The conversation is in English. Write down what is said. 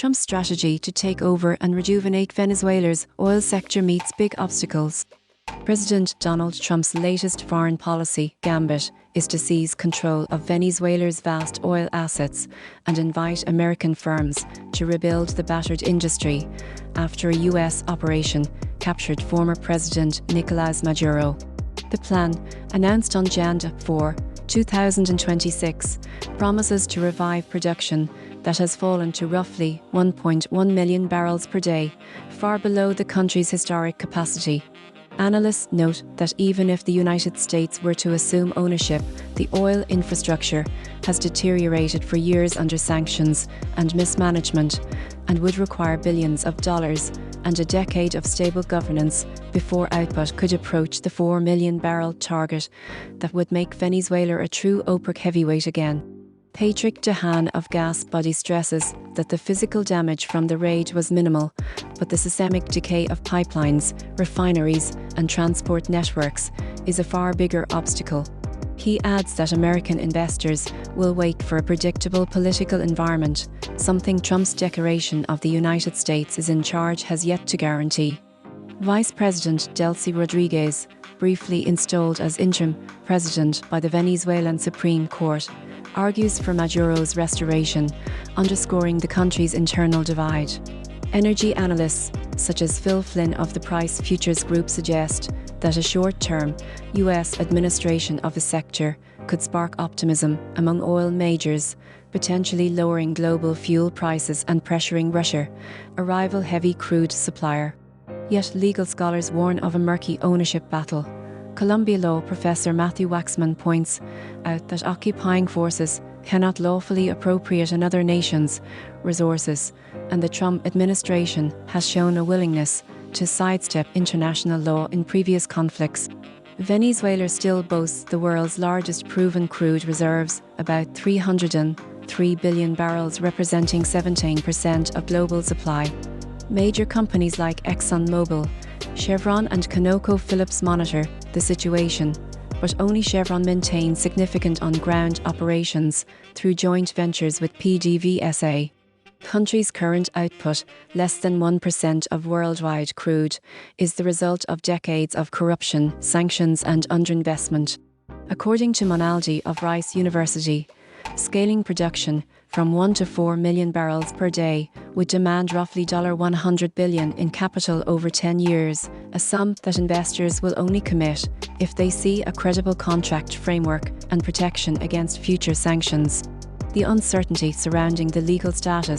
Trump's strategy to take over and rejuvenate Venezuela's oil sector meets big obstacles. President Donald Trump's latest foreign policy gambit is to seize control of Venezuela's vast oil assets and invite American firms to rebuild the battered industry after a U.S. operation captured former President Nicolás Maduro. The plan, announced on January 4, 2026, promises to revive production that has fallen to roughly 1.1 million barrels per day, far below the country's historic capacity. Analysts note that even if the United States were to assume ownership, the oil infrastructure has deteriorated for years under sanctions and mismanagement and would require billions of dollars and a decade of stable governance before output could approach the 4 million barrel target that would make Venezuela a true OPEC heavyweight again. Patrick Dehaan of Gas Body stresses that the physical damage from the raid was minimal, but the systemic decay of pipelines, refineries, and transport networks is a far bigger obstacle. He adds that American investors will wait for a predictable political environment, something Trump's declaration of the United States is in charge has yet to guarantee. Vice President Delcy Rodriguez, briefly installed as interim president by the Venezuelan Supreme Court, argues for Maduro's restoration, underscoring the country's internal divide. Energy analysts, such as Phil Flynn of the Price Futures Group, suggest that a short-term U.S. administration of the sector could spark optimism among oil majors, potentially lowering global fuel prices and pressuring Russia, a rival heavy crude supplier. Yet legal scholars warn of a murky ownership battle. Columbia law professor Matthew Waxman points out that occupying forces cannot lawfully appropriate another nation's resources, and the Trump administration has shown a willingness to sidestep international law in previous conflicts. Venezuela still boasts the world's largest proven crude reserves, about 303 billion barrels, representing 17% of global supply. Major companies like ExxonMobil, Chevron and ConocoPhillips monitor the situation, but only Chevron maintains significant on-ground operations through joint ventures with PDVSA. Country's current output, less than 1% of worldwide crude, is the result of decades of corruption, sanctions and underinvestment. According to Monaldi of Rice University, scaling production from 1 to 4 million barrels per day would demand roughly $100 billion in capital over 10 years, a sum that investors will only commit if they see a credible contract framework and protection against future sanctions. The uncertainty surrounding the legal status